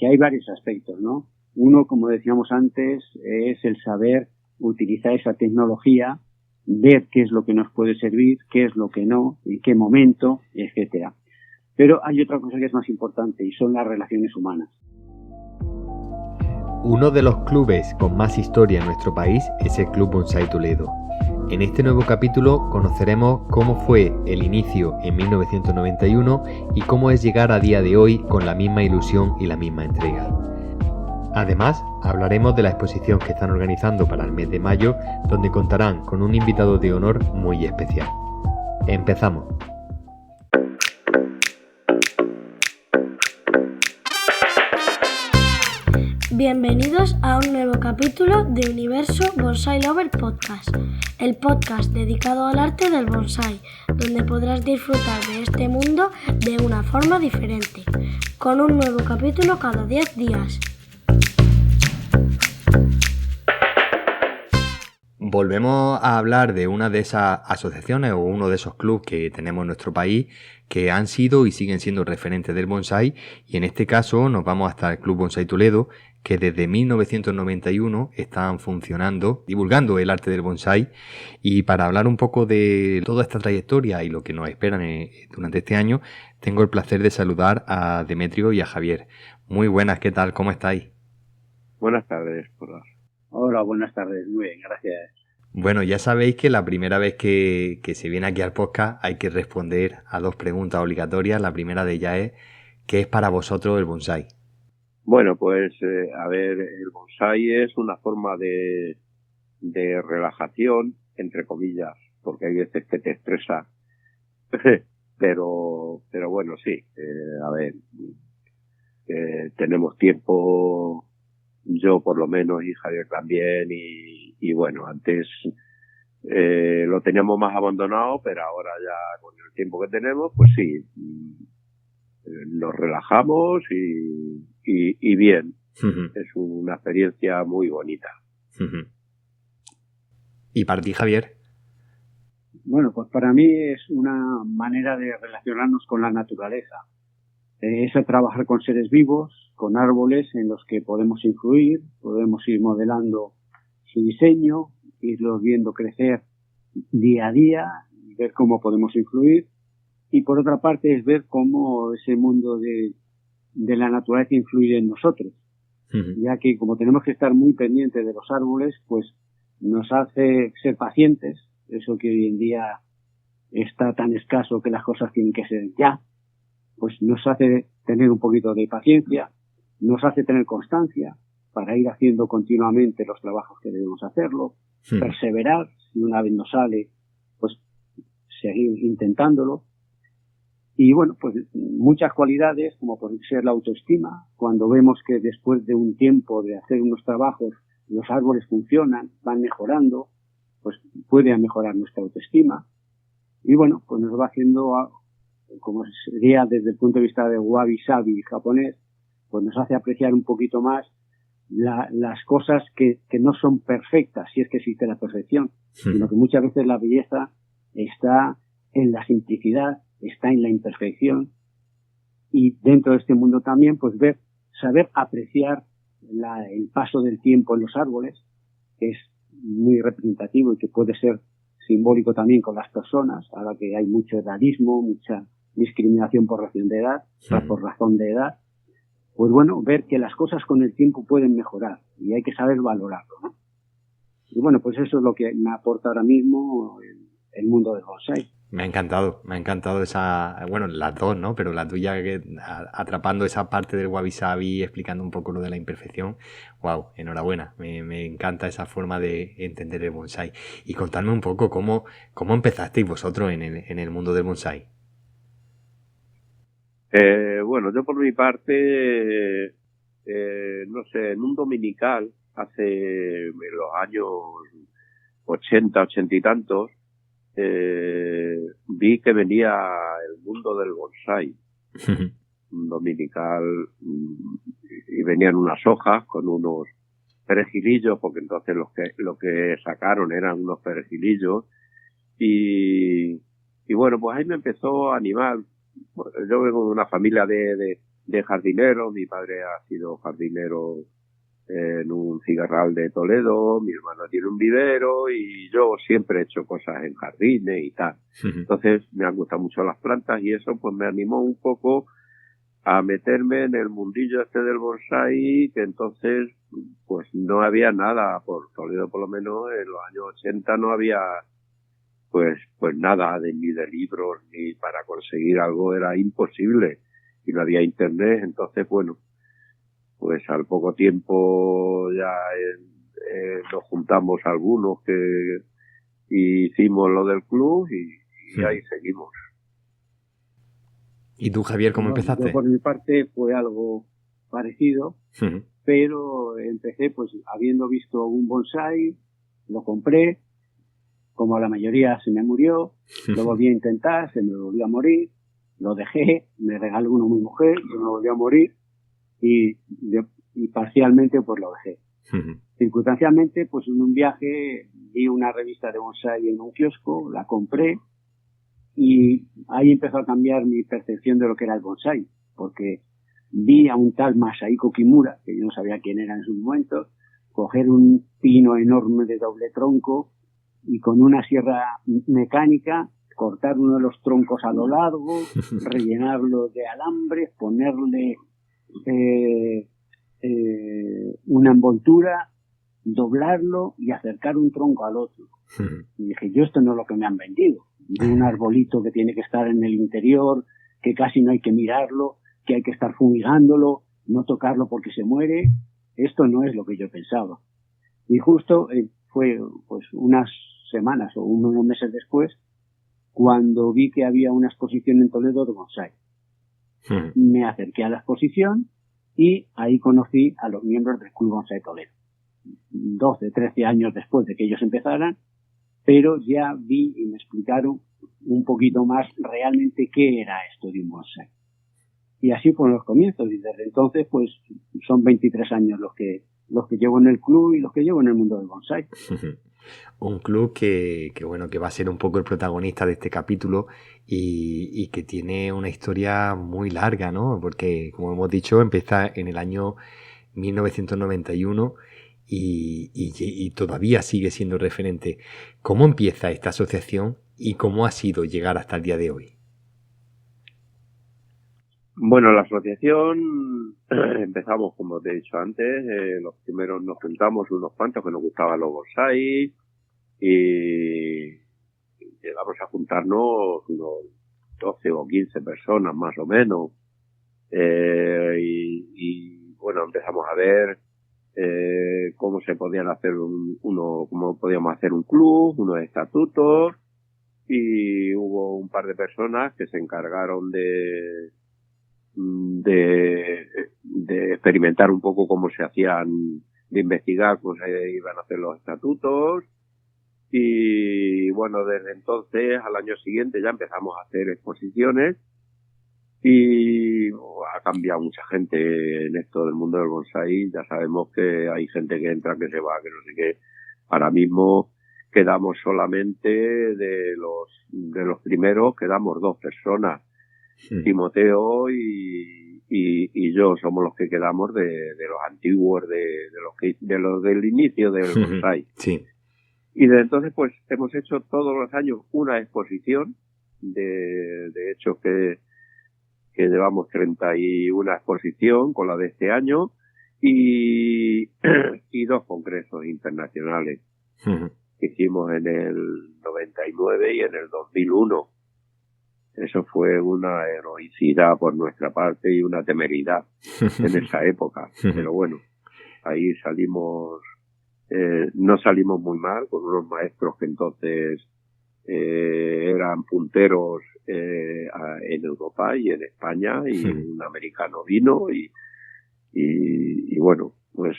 que hay varios aspectos, ¿no? Uno, como decíamos antes, es el saber utilizar esa tecnología, ver qué es lo que nos puede servir, qué es lo que no, en qué momento, etcétera. Pero hay otra cosa que es más importante y son las relaciones humanas. Uno de los clubes con más historia en nuestro país es el Club Bonsai Toledo. En este nuevo capítulo conoceremos cómo fue el inicio en 1991 y cómo es llegar a día de hoy con la misma ilusión y la misma entrega. Además, hablaremos de la exposición que están organizando para el mes de mayo, donde contarán con un invitado de honor muy especial. Empezamos. Bienvenidos a un nuevo capítulo de Universo Bonsai Lover Podcast, el podcast dedicado al arte del bonsai, donde podrás disfrutar de este mundo de una forma diferente, con un nuevo capítulo cada 10 días. Volvemos a hablar de una de esas asociaciones o uno de esos clubes que tenemos en nuestro país que han sido y siguen siendo referentes del bonsai, y en este caso nos vamos hasta el Club Bonsai Toledo, que desde 1991 están funcionando, divulgando el arte del bonsai. Y para hablar un poco de toda esta trayectoria y lo que nos esperan durante este año, tengo el placer de saludar a Demetrio y a Javier. Muy buenas, ¿qué tal? ¿Cómo estáis? Buenas tardes, Porras. Hola, buenas tardes. Muy bien, gracias. Bueno, ya sabéis que la primera vez que se viene aquí al podcast hay que responder a dos preguntas obligatorias. La primera de ellas es, ¿qué es para vosotros el bonsai? Bueno, pues, a ver, el bonsai es una forma de relajación, entre comillas, porque hay veces que te estresa, pero bueno, sí, a ver, tenemos tiempo, yo por lo menos y Javier también, y bueno, antes lo teníamos más abandonado, pero ahora ya con el tiempo que tenemos, pues sí, nos relajamos y bien. Uh-huh. Es una experiencia muy bonita. Uh-huh. ¿Y para ti, Javier? Bueno, pues para mí es una manera de relacionarnos con la naturaleza. Es trabajar con seres vivos, con árboles en los que podemos influir, podemos ir modelando su diseño, irlos viendo crecer día a día, ver cómo podemos influir. Y por otra parte es ver cómo ese mundo de la naturaleza influye en nosotros. Uh-huh. Ya que como tenemos que estar muy pendientes de los árboles, pues nos hace ser pacientes, eso que hoy en día está tan escaso que las cosas tienen que ser ya, pues nos hace tener un poquito de paciencia, nos hace tener constancia para ir haciendo continuamente los trabajos que debemos hacerlo, uh-huh. Perseverar, si una vez no sale, pues seguir intentándolo. Y bueno, pues muchas cualidades, como puede ser la autoestima, cuando vemos que después de un tiempo de hacer unos trabajos, los árboles funcionan, van mejorando, pues puede mejorar nuestra autoestima. Y bueno, pues nos va haciendo, como sería desde el punto de vista de wabi-sabi japonés, pues nos hace apreciar un poquito más las cosas que no son perfectas, si es que existe la perfección, sino que muchas veces la belleza está en la simplicidad, está en la imperfección, y dentro de este mundo también pues saber apreciar el paso del tiempo en los árboles, que es muy representativo y que puede ser simbólico también con las personas, ahora que hay mucho edadismo, mucha discriminación por razón de edad, por razón de edad, pues bueno, ver que las cosas con el tiempo pueden mejorar y hay que saber valorarlo, ¿no? Y bueno, pues eso es lo que me aporta ahora mismo el mundo del bonsai. Me ha encantado esa, bueno, las dos, ¿no? Pero la tuya, atrapando esa parte del wabi-sabi, explicando un poco lo de la imperfección. Wow, enhorabuena. Me encanta esa forma de entender el bonsai. Y contadme un poco cómo empezasteis vosotros en el mundo del bonsai. Bueno, yo por mi parte, no sé, en un dominical, hace en los años 80 y tantos, vi que venía el mundo del bonsai, un dominical, y venían unas hojas con unos perejilillos, porque entonces lo que sacaron eran unos perejilillos, y bueno, pues ahí me empezó a animar. Yo vengo de una familia de jardinero. Mi padre ha sido jardinero en un cigarral de Toledo, mi hermano tiene un vivero y yo siempre he hecho cosas en jardines y tal. Entonces me han gustado mucho las plantas y eso pues me animó un poco a meterme en el mundillo este del bonsái, que entonces pues no había nada por Toledo, por lo menos en los años 80 no había pues nada ni de libros, ni para conseguir algo era imposible y no había internet. Entonces bueno, pues al poco tiempo ya nos juntamos algunos que hicimos lo del club y ahí seguimos. ¿Y tú, Javier, cómo empezaste? Yo por mi parte fue algo parecido, pero empecé pues habiendo visto un bonsái, lo compré, como la mayoría se me murió, lo volví a intentar, se me volvió a morir, lo dejé, me regaló uno a mi mujer, se me volvió a morir y parcialmente pues lo dejé. Circunstancialmente pues en un viaje vi una revista de bonsái en un kiosco, la compré y ahí empezó a cambiar mi percepción de lo que era el bonsái, porque vi a un tal Masahiko Kimura, que yo no sabía quién era en sus momentos, coger un pino enorme de doble tronco y con una sierra mecánica cortar uno de los troncos a lo largo, rellenarlo de alambres, ponerle una envoltura, doblarlo y acercar un tronco al otro. Y dije, yo esto no es lo que me han vendido. De un arbolito que tiene que estar en el interior, que casi no hay que mirarlo, que hay que estar fumigándolo, no tocarlo porque se muere. Esto no es lo que yo pensaba. Y justo fue pues unas semanas o unos meses después cuando vi que había una exposición en Toledo de bonsái. Me acerqué a la exposición y ahí conocí a los miembros del Club Bonsái Toledo. 12, 13 años después de que ellos empezaran, pero ya vi y me explicaron un poquito más realmente qué era esto de un bonsái. Y así fueron los comienzos, y desde entonces pues son 23 años los que llevo en el club y los que llevo en el mundo del bonsái. Un club que va a ser un poco el protagonista de este capítulo y que tiene una historia muy larga, ¿no? Porque, como hemos dicho, empieza en el año 1991 y todavía sigue siendo referente. ¿Cómo empieza esta asociación y cómo ha sido llegar hasta el día de hoy? Bueno, la asociación empezamos, como te he dicho antes, los primeros nos juntamos unos cuantos que nos gustaban los bonsái y llegamos a juntarnos unos 12 o 15 personas más o menos. Y bueno, empezamos a ver cómo se podían hacer cómo podíamos hacer un club, unos estatutos, y hubo un par de personas que se encargaron de experimentar un poco cómo se hacían, de investigar cómo se iban a hacer los estatutos. Y bueno, desde entonces al año siguiente ya empezamos a hacer exposiciones y ha cambiado mucha gente en esto del mundo del bonsái. Ya sabemos que hay gente que entra, que se va, que no sé qué. Ahora mismo quedamos solamente de los primeros, quedamos 2 personas. Timoteo y yo somos los que quedamos de los antiguos, de los del inicio del bonsái. Sí. Y desde entonces pues hemos hecho todos los años una exposición, de hecho que llevamos 31 exposición con la de este año y 2 congresos internacionales que hicimos en el 99 y en el 2001. Eso fue una heroicidad por nuestra parte y una temeridad en esa época. Pero bueno, ahí salimos, no salimos muy mal, con unos maestros que entonces eran punteros en Europa y en España, y un americano vino y bueno, pues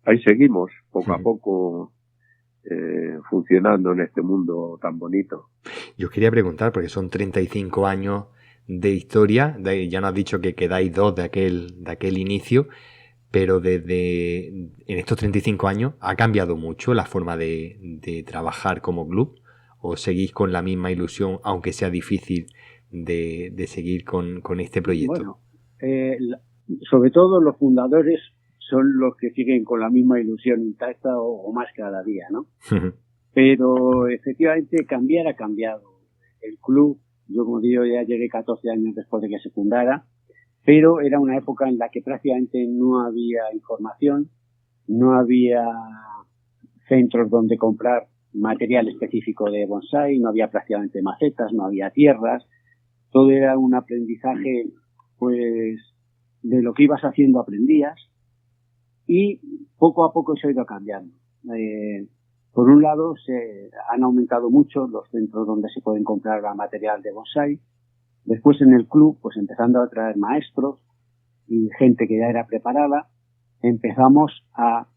ahí seguimos, poco a poco, funcionando en este mundo tan bonito. Yo quería preguntar, porque son 35 años de historia, ya nos has dicho que quedáis 2 de aquel inicio, pero en estos 35 años ¿ha cambiado mucho la forma de trabajar como club? ¿O seguís con la misma ilusión, aunque sea difícil de seguir con este proyecto? Bueno, sobre todo los fundadores son los que siguen con la misma ilusión intacta o más cada día, ¿no? Pero efectivamente cambiar ha cambiado. El club, yo como digo, ya llegué 14 años después de que se fundara, pero era una época en la que prácticamente no había información, no había centros donde comprar material específico de bonsái, no había prácticamente macetas, no había tierras, todo era un aprendizaje, pues, de lo que ibas haciendo aprendías, y poco a poco se ha ido cambiando. Por un lado, se han aumentado mucho los centros donde se pueden comprar material de bonsái. Después en el club, pues empezando a traer maestros y gente que ya era preparada, empezamos a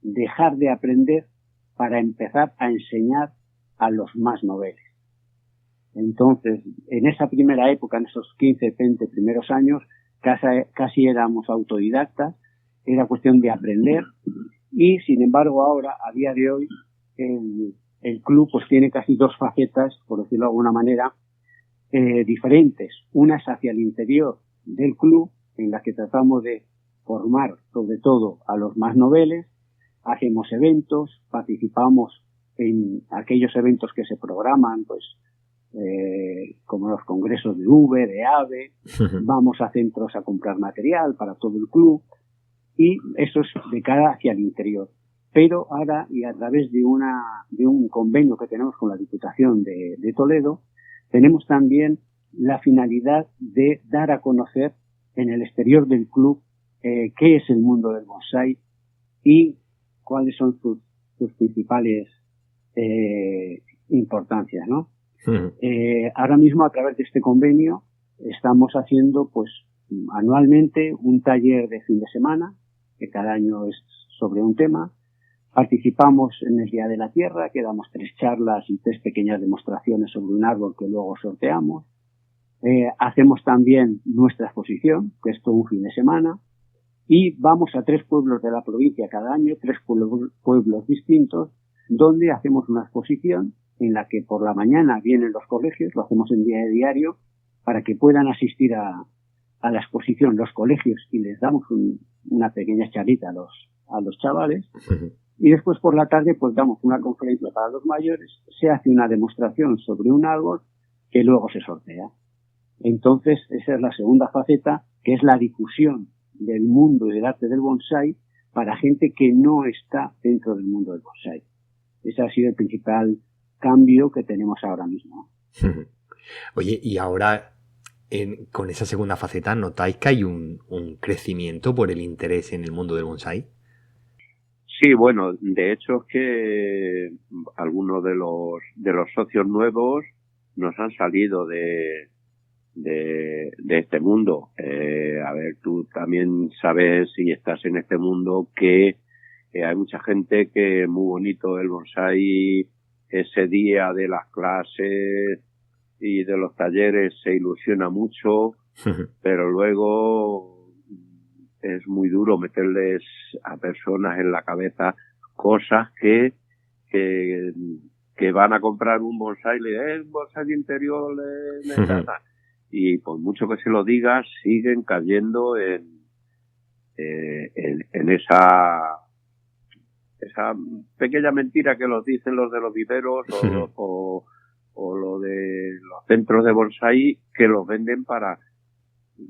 dejar de aprender para empezar a enseñar a los más noveles. Entonces, en esa primera época, en esos 15, 20 primeros años, casi éramos autodidactas, era cuestión de aprender, y sin embargo ahora, a día de hoy, el club pues tiene casi dos facetas, por decirlo de alguna manera, diferentes. Una es hacia el interior del club, en la que tratamos de formar sobre todo a los más noveles, hacemos eventos, participamos en aquellos eventos que se programan, pues como los congresos de V, de AVE, vamos a centros a comprar material para todo el club, y eso es de cara hacia el interior. Pero ahora, y a través de un convenio que tenemos con la Diputación de Toledo, tenemos también la finalidad de dar a conocer en el exterior del club qué es el mundo del bonsái y cuáles son sus principales importancias, ¿no? Ahora mismo, a través de este convenio, estamos haciendo, pues, anualmente un taller de fin de semana, que cada año es sobre un tema. Participamos en el Día de la Tierra, que damos 3 charlas y 3 pequeñas demostraciones sobre un árbol que luego sorteamos. Hacemos también nuestra exposición, que es todo un fin de semana, y vamos a 3 pueblos de la provincia cada año, 3 pueblos distintos, donde hacemos una exposición en la que por la mañana vienen los colegios, lo hacemos en día de diario, para que puedan asistir a la exposición los colegios, y les damos una pequeña charlita a los chavales. Y después por la tarde pues damos una conferencia para los mayores, se hace una demostración sobre un árbol que luego se sortea. Entonces esa es la segunda faceta, que es la difusión del mundo y del arte del bonsái para gente que no está dentro del mundo del bonsái. Ese ha sido el principal cambio que tenemos ahora mismo. Oye, y ahora con esa segunda faceta, ¿notáis que hay un crecimiento por el interés en el mundo del bonsái? Sí, bueno, de hecho es que algunos de los socios nuevos nos han salido de este mundo. A ver, tú también sabes, si estás en este mundo, que hay mucha gente que muy bonito el bonsái, ese día de las clases y de los talleres se ilusiona mucho, pero luego es muy duro meterles a personas en la cabeza cosas que van a comprar un bonsái, un bonsái de interior, y por mucho que se lo digas, siguen cayendo en esa pequeña mentira que los dicen los de los viveros o lo de los centros de bonsái, que los venden para,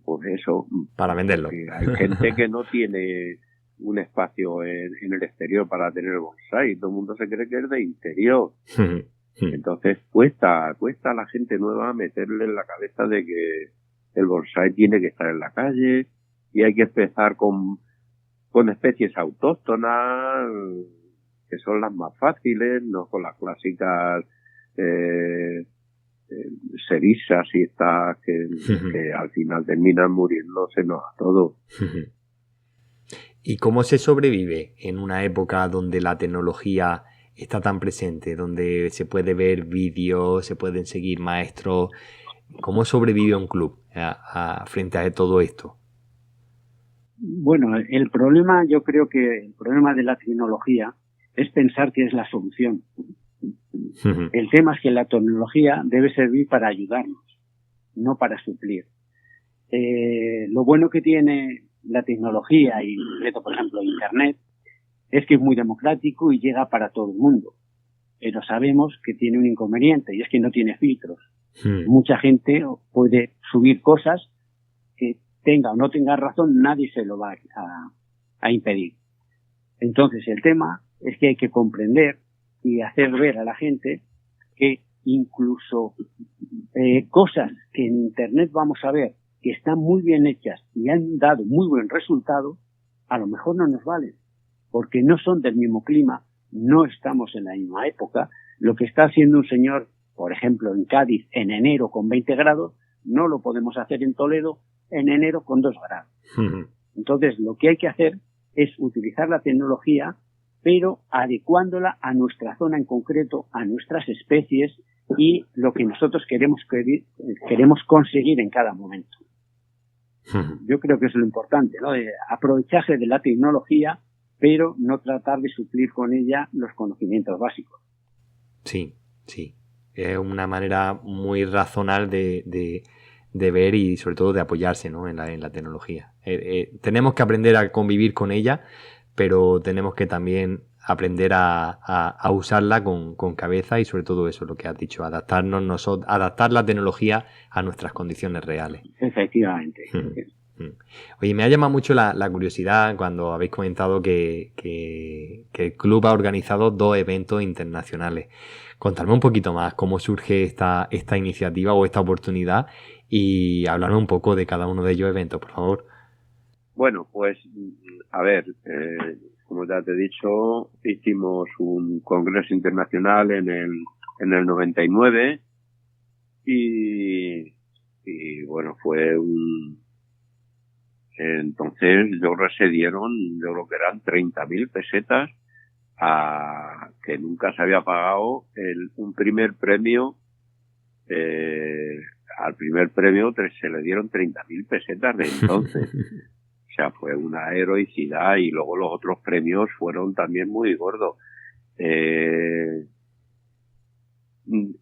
pues eso, para venderlo. Hay gente que no tiene un espacio en el exterior para tener bonsái, todo el mundo se cree que es de interior. Entonces cuesta a la gente nueva meterle en la cabeza de que el bonsái tiene que estar en la calle y hay que empezar con especies autóctonas, que son las más fáciles, no con las clásicas cerizas y estas que al final terminan muriéndosenos a todos. ¿Y cómo se sobrevive en una época donde la tecnología está tan presente, donde se puede ver vídeos, se pueden seguir maestros? ¿Cómo sobrevive un club frente a todo esto? Bueno, el problema, yo creo que el problema de la tecnología es pensar que es la solución. El tema es que la tecnología debe servir para ayudarnos, no para suplir. lo bueno que tiene la tecnología y, por ejemplo, Internet, es que es muy democrático y llega para todo el mundo. Pero sabemos que tiene un inconveniente y es que no tiene filtros. Mucha gente puede subir cosas que tenga o no tenga razón, nadie se lo va a impedir. Entonces, el tema es que hay que comprender y hacer ver a la gente que incluso cosas que en Internet vamos a ver que están muy bien hechas y han dado muy buen resultado, a lo mejor no nos valen, porque no son del mismo clima, no estamos en la misma época. Lo que está haciendo un señor, por ejemplo, en Cádiz en enero con 20 grados, no lo podemos hacer en Toledo en enero con 2 grados. Entonces, lo que hay que hacer es utilizar la tecnología, pero adecuándola a nuestra zona en concreto, a nuestras especies y lo que nosotros queremos conseguir en cada momento. Yo creo que es lo importante, ¿no? De aprovecharse de la tecnología, pero no tratar de suplir con ella los conocimientos básicos. Sí, sí. Es una manera muy razonable de ver y sobre todo de apoyarse, ¿no? en la tecnología. Tenemos que aprender a convivir con ella, pero tenemos que también aprender a usarla con cabeza y sobre todo eso, lo que has dicho, adaptar la tecnología a nuestras condiciones reales. Efectivamente. Oye, me ha llamado mucho la curiosidad cuando habéis comentado que el club ha organizado 2 eventos internacionales. Contadme un poquito más cómo surge esta iniciativa o esta oportunidad y hablarme un poco de cada uno de ellos eventos, por favor. Bueno, pues, a ver, como ya te he dicho, hicimos un congreso internacional en el 99 y bueno, fue entonces se dieron, yo creo que eran 30.000 pesetas que nunca se había pagado un primer premio. Al primer premio se le dieron 30.000 pesetas de entonces. O sea, fue una heroicidad y luego los otros premios fueron también muy gordos.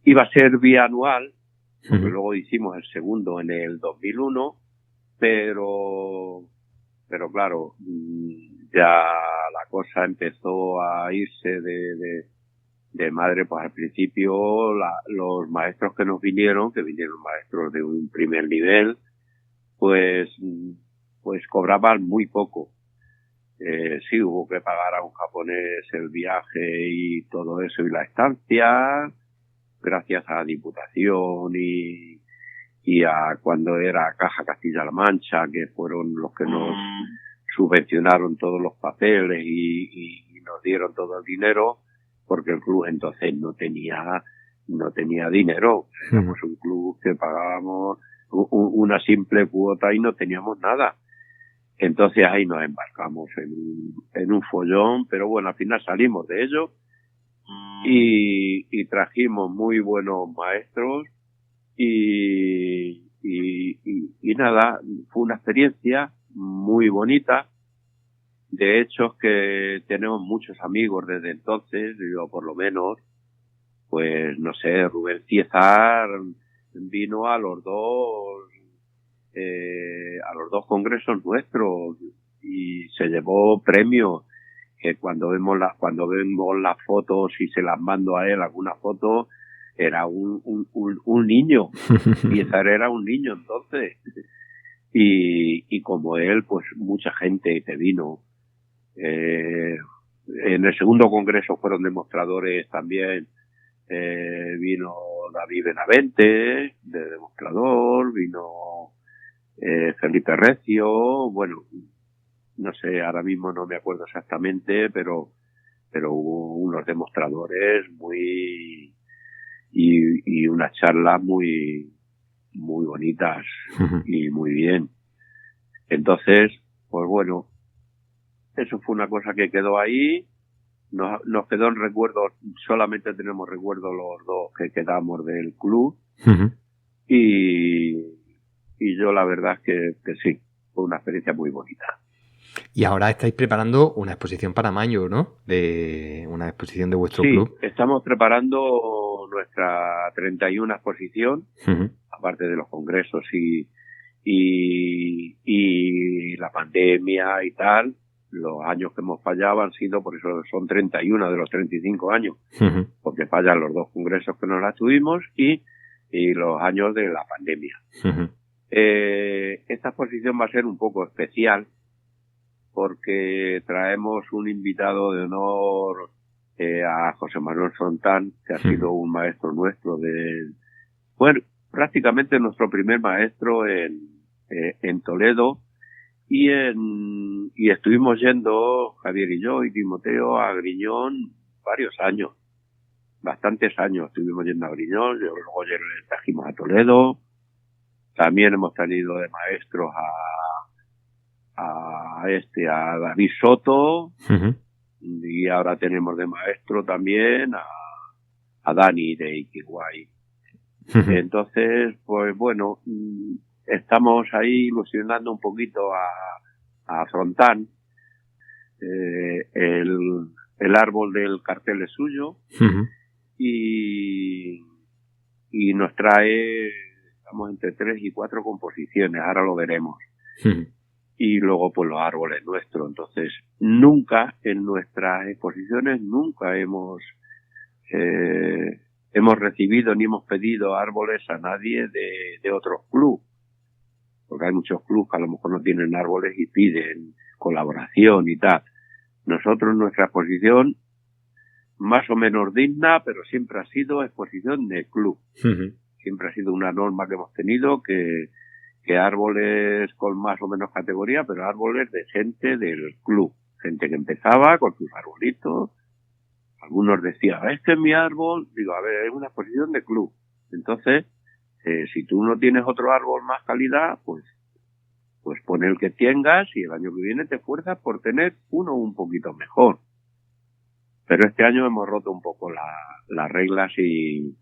Iba a ser bianual, porque luego hicimos el segundo en el 2001, pero claro, ya la cosa empezó a irse de madre. Pues al principio los maestros que vinieron maestros de un primer nivel, pues cobraban muy poco. Sí, hubo que pagar a un japonés el viaje y todo eso y la estancia, gracias a la Diputación y a cuando era Caja Castilla-La Mancha, que fueron los que nos subvencionaron todos los papeles y nos dieron todo el dinero, porque el club entonces no tenía dinero. Éramos un club que pagábamos una simple cuota y no teníamos nada. Entonces ahí nos embarcamos en un follón, pero bueno, al final salimos de ello y trajimos muy buenos maestros y nada, fue una experiencia muy bonita. De hecho, es que tenemos muchos amigos desde entonces, yo por lo menos, pues no sé, Rubén Ciezar vino a los dos congresos nuestros y se llevó premios, que cuando vemos las fotos y se las mando a él alguna foto, era un niño. Ciezar era un niño entonces. Y como él, pues mucha gente que vino. En el segundo congreso fueron demostradores también. Vino David Benavente de demostrador, vino Felipe Recio, bueno, no sé, ahora mismo no me acuerdo exactamente, pero hubo unos demostradores muy y unas charlas muy bonitas y muy bien. Entonces, pues bueno, eso fue una cosa que quedó ahí. Nos quedó en recuerdos, solamente tenemos recuerdos los dos que quedamos del club. Y yo la verdad es que sí, fue una experiencia muy bonita. Y ahora estáis preparando una exposición para mayo, ¿no? Una exposición de vuestro club. Sí, estamos preparando nuestra 31 exposición, aparte de los congresos y y la pandemia y tal, los años que hemos fallado han sido, por eso son 31 de los 35 años, porque fallan los 2 congresos que nos las tuvimos y los años de la pandemia. Esta exposición va a ser un poco especial porque traemos un invitado de honor a José Manuel Frontán, que ha sido un maestro nuestro bueno, prácticamente nuestro primer maestro en Toledo, y estuvimos yendo, Javier y yo y Timoteo, a Griñón varios años, bastantes años estuvimos yendo a Griñón, luego le trajimos a Toledo, también hemos tenido de maestros a David Soto, y ahora tenemos de maestro también a Dani de Iquihuay. Entonces, pues bueno, estamos ahí ilusionando un poquito a Frontán. El árbol del cartel es suyo, y nos trae, estamos entre 3 y 4 composiciones, ahora lo veremos. Y luego pues los árboles nuestros. Entonces, nunca en nuestras exposiciones, nunca hemos recibido ni hemos pedido árboles a nadie de otros clubes, porque hay muchos clubes que a lo mejor no tienen árboles y piden colaboración y tal. Nosotros, nuestra exposición, más o menos digna, pero siempre ha sido exposición de club. Siempre ha sido una norma que hemos tenido, que árboles con más o menos categoría, pero árboles de gente del club, gente que empezaba con sus arbolitos. Algunos decían, este es mi árbol. Digo, a ver, es una exposición de club. Entonces, si tú no tienes otro árbol más calidad, pues pon el que tengas y el año que viene te esfuerzas por tener uno un poquito mejor. Pero este año hemos roto un poco las reglas y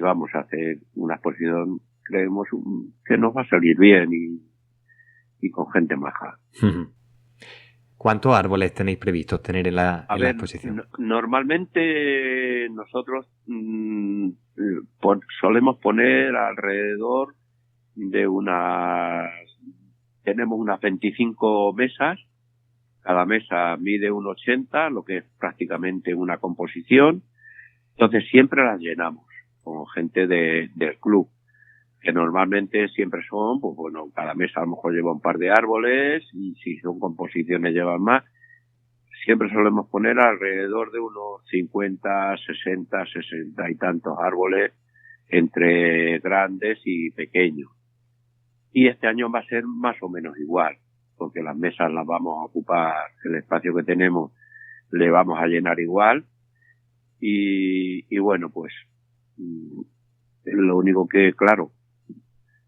vamos a hacer una exposición, creemos, que nos va a salir bien y con gente maja. ¿Cuántos árboles tenéis previstos tener en la exposición? Normalmente nosotros solemos poner alrededor de tenemos unas 25 mesas, cada mesa mide 1,80, lo que es prácticamente una composición, entonces siempre las llenamos con gente del club, que normalmente siempre son, pues bueno, cada mesa a lo mejor lleva un par de árboles, y si son composiciones llevan más. Siempre solemos poner alrededor de unos 50, 60 y tantos árboles, entre grandes y pequeños. Y este año va a ser más o menos igual, porque las mesas las vamos a ocupar, el espacio que tenemos le vamos a llenar igual, y bueno, pues lo único que, claro,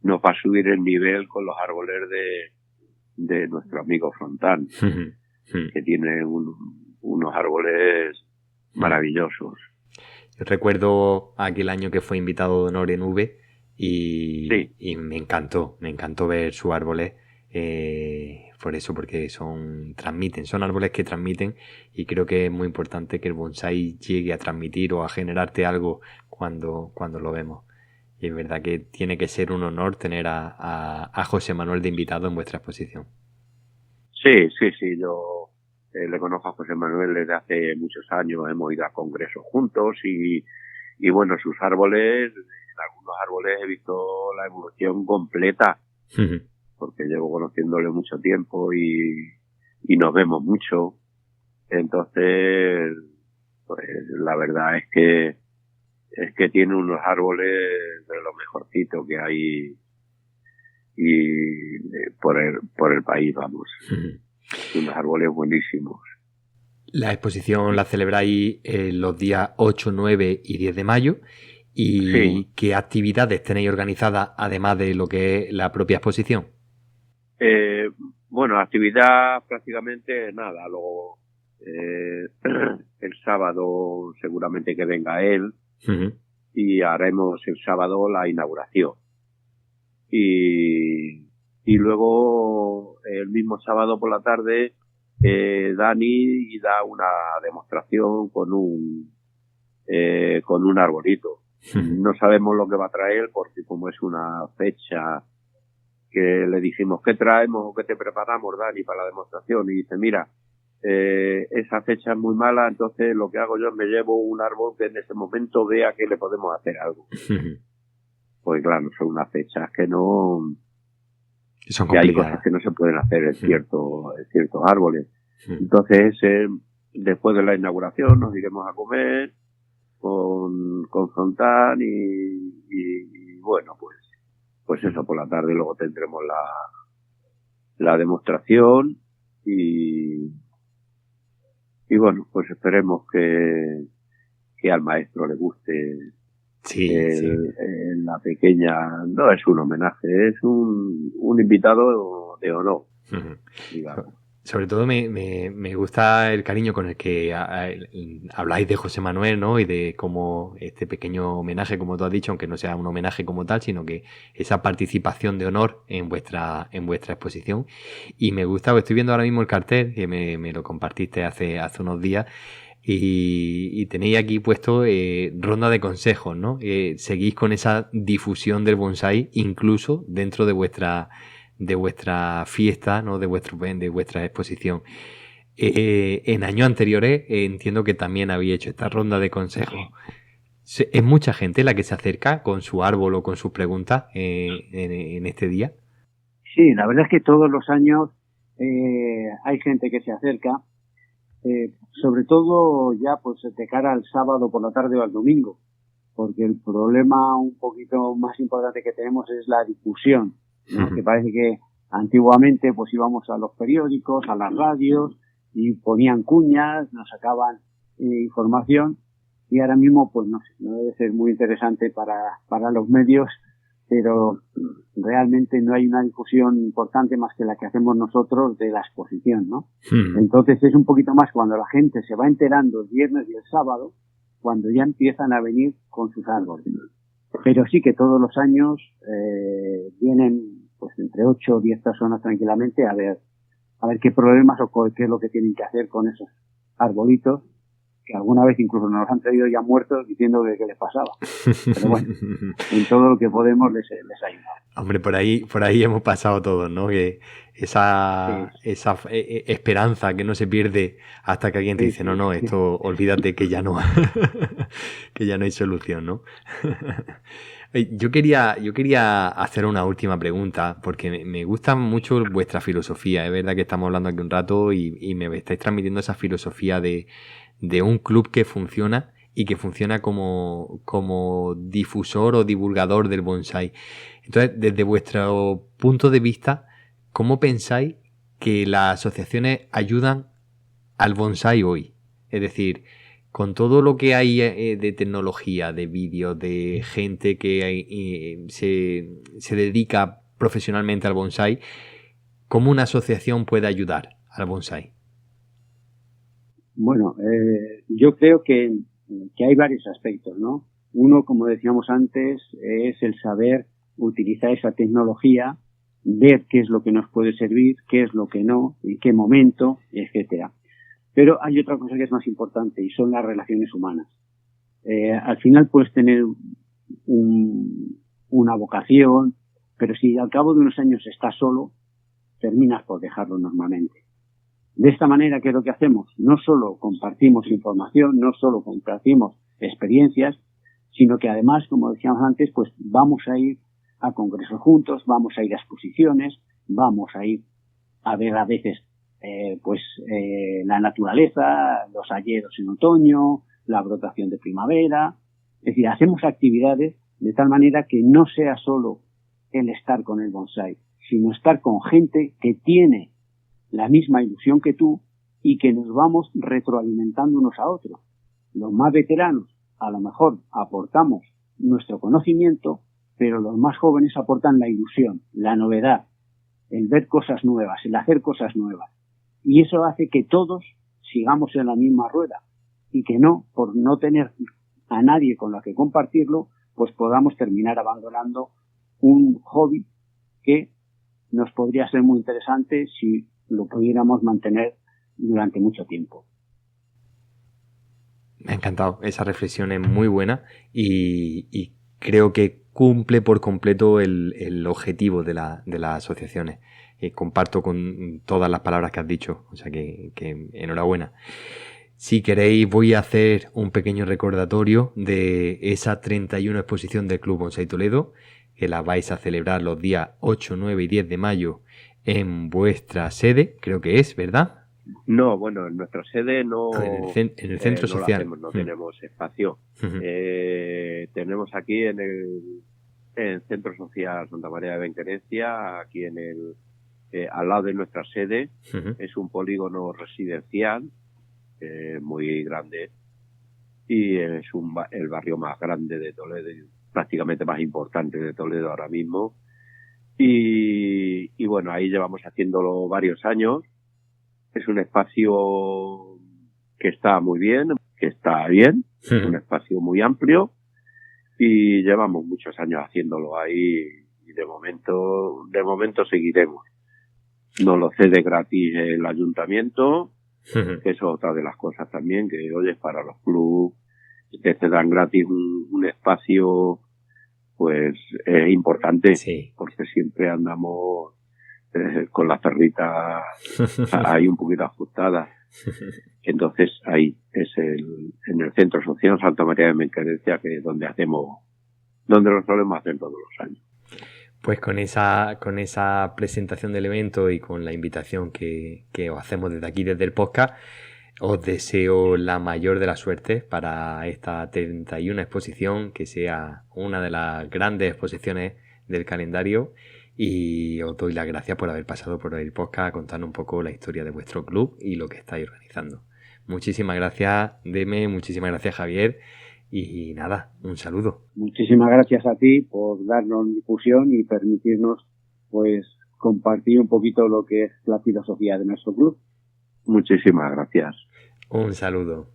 nos va a subir el nivel con los árboles de nuestro amigo Frontán, que tiene unos árboles maravillosos. Yo recuerdo aquel año que fue invitado de honor en V y me encantó ver sus árboles, por eso, porque son árboles que transmiten, y creo que es muy importante que el bonsái llegue a transmitir o a generarte algo cuando lo vemos. Y es verdad que tiene que ser un honor tener a José Manuel de invitado en vuestra exposición. Sí, yo le conozco a José Manuel desde hace muchos años, hemos ido a congresos juntos y bueno, sus árboles, en algunos árboles he visto la evolución completa, porque llevo conociéndole mucho tiempo y nos vemos mucho. Entonces, pues la verdad es que tiene unos árboles de lo mejorcito que hay y por el país, vamos. Unos árboles buenísimos. La exposición la celebráis los días 8, 9 y 10 de mayo. ¿Y qué actividades tenéis organizadas, además de lo que es la propia exposición? Bueno, actividad prácticamente nada. Luego, el sábado seguramente que venga él, y haremos el sábado la inauguración. Y luego el mismo sábado por la tarde Dani da una demostración con un arbolito. No sabemos lo que va a traer, porque como es una fecha que le dijimos, ¿qué traemos o qué te preparamos, Dani, para la demostración? Y dice, mira, esa fecha es muy mala, entonces lo que hago yo es me llevo un árbol que en ese momento vea que le podemos hacer algo. Pues claro, son unas fechas que no... Son que hay cosas que no se pueden hacer en ciertos árboles. Entonces, después de la inauguración nos iremos a comer con Frontán y bueno, pues eso, por la tarde luego tendremos la demostración y bueno, pues esperemos que al maestro le guste. La pequeña, no es un homenaje, es un invitado de honor, digamos. Sobre todo me gusta el cariño con el que habláis de José Manuel, ¿no? Y de cómo este pequeño homenaje, como tú has dicho, aunque no sea un homenaje como tal, sino que esa participación de honor en vuestra exposición. Y me gusta, estoy viendo ahora mismo el cartel, que me lo compartiste hace unos días, y tenéis aquí puesto ronda de consejos, ¿no? Seguís con esa difusión del bonsái incluso dentro de vuestra fiesta, ¿no? de vuestra exposición. En años anteriores entiendo que también habéis hecho esta ronda de consejos. ¿Es mucha gente la que se acerca con su árbol o con sus preguntas en este día? Sí, la verdad es que todos los años hay gente que se acerca, sobre todo ya pues de cara al sábado por la tarde o al domingo, porque el problema un poquito más importante que tenemos es la difusión, ¿no? Que parece que antiguamente pues íbamos a los periódicos, a las radios y ponían cuñas, nos sacaban información, y ahora mismo pues no sé, no debe ser muy interesante para los medios, pero realmente no hay una difusión importante más que la que hacemos nosotros de la exposición, ¿no? Entonces es un poquito más cuando la gente se va enterando el viernes y el sábado, cuando ya empiezan a venir con sus árboles. Pero sí que todos los años vienen pues entre 8 o 10 personas tranquilamente a ver qué problemas o qué es lo que tienen que hacer con esos arbolitos, que alguna vez incluso nos los han traído ya muertos diciendo que qué les pasaba. Pero bueno, en todo lo que podemos les ayudamos. Hombre, por ahí hemos pasado todos, ¿no? Que esa esperanza que no se pierde hasta que alguien te dice, no, esto olvídate que ya no que ya no hay solución, ¿no? Yo quería hacer una última pregunta, porque me gusta mucho vuestra filosofía. Es verdad que estamos hablando aquí un rato y me estáis transmitiendo esa filosofía de un club que funciona y que funciona como difusor o divulgador del bonsái. Entonces, desde vuestro punto de vista, ¿cómo pensáis que las asociaciones ayudan al bonsái hoy? Es decir, con todo lo que hay de tecnología, de vídeos, de gente que se dedica profesionalmente al bonsái, ¿cómo una asociación puede ayudar al bonsái? Bueno, yo creo que hay varios aspectos, ¿no? Uno, como decíamos antes, es el saber utilizar esa tecnología, ver qué es lo que nos puede servir, qué es lo que no, en qué momento, etcétera. Pero hay otra cosa que es más importante y son las relaciones humanas. Al final puedes tener una vocación, pero si al cabo de unos años estás solo, terminas por dejarlo normalmente. De esta manera, ¿qué es lo que hacemos? No solo compartimos información, no solo compartimos experiencias, sino que además, como decíamos antes, pues vamos a ir a congresos juntos, vamos a ir a exposiciones, vamos a ir a ver a veces la naturaleza, los hayedos en otoño, la brotación de primavera. Es decir, hacemos actividades de tal manera que no sea solo el estar con el bonsái, sino estar con gente que tiene la misma ilusión que tú y que nos vamos retroalimentando unos a otros. Los más veteranos a lo mejor aportamos nuestro conocimiento, pero los más jóvenes aportan la ilusión, la novedad, el ver cosas nuevas, el hacer cosas nuevas. Y eso hace que todos sigamos en la misma rueda y que no, por no tener a nadie con la que compartirlo, pues podamos terminar abandonando un hobby que nos podría ser muy interesante si lo pudiéramos mantener durante mucho tiempo. Me ha encantado, esa reflexión es muy buena y creo que cumple por completo el objetivo de las asociaciones. Comparto con todas las palabras que has dicho, o sea que enhorabuena. Si queréis, voy a hacer un pequeño recordatorio de esa 31 exposición del Club Bonsai Toledo, que la vais a celebrar los días 8, 9 y 10 de mayo en vuestra sede, creo que es, ¿verdad? No, bueno, en nuestra sede no. En el centro social. No tenemos espacio. Tenemos aquí en el Centro Social Santa María de Benquerencia, aquí al lado de nuestra sede. Es un polígono residencial muy grande y es el barrio más grande de Toledo, prácticamente más importante de Toledo ahora mismo. Y bueno, ahí llevamos haciéndolo varios años. Es un espacio que está muy bien, un espacio muy amplio y llevamos muchos años haciéndolo ahí y de momento seguiremos. Nos lo cede gratis el ayuntamiento, que es otra de las cosas también, que oye, para los clubes te cedan gratis un espacio, pues es importante, sí, porque siempre andamos con las perritas ahí un poquito ajustadas. Entonces ahí es en el Centro Social Santa María de Benquerencia, que es donde lo solemos hacer todos los años. Pues con esa presentación del evento y con la invitación que os hacemos desde aquí, desde el podcast, os deseo la mayor de las suertes para esta 31 exposición, que sea una de las grandes exposiciones del calendario, y os doy las gracias por haber pasado por el podcast contando un poco la historia de vuestro club y lo que estáis organizando. Muchísimas gracias, Deme, muchísimas gracias, Javier, y nada, un saludo. Muchísimas gracias a ti por darnos difusión y permitirnos pues compartir un poquito lo que es la filosofía de nuestro club. Muchísimas gracias. Un saludo.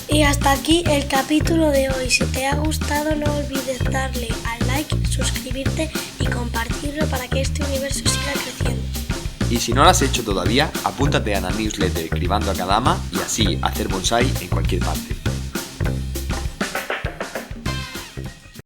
Y hasta aquí el capítulo de hoy. Si te ha gustado, no olvides darle al like, suscribirte y compartirlo para que este universo siga creciendo. Y si no lo has hecho todavía, apúntate a la newsletter Cribando a Kadama y así hacer bonsai en cualquier parte.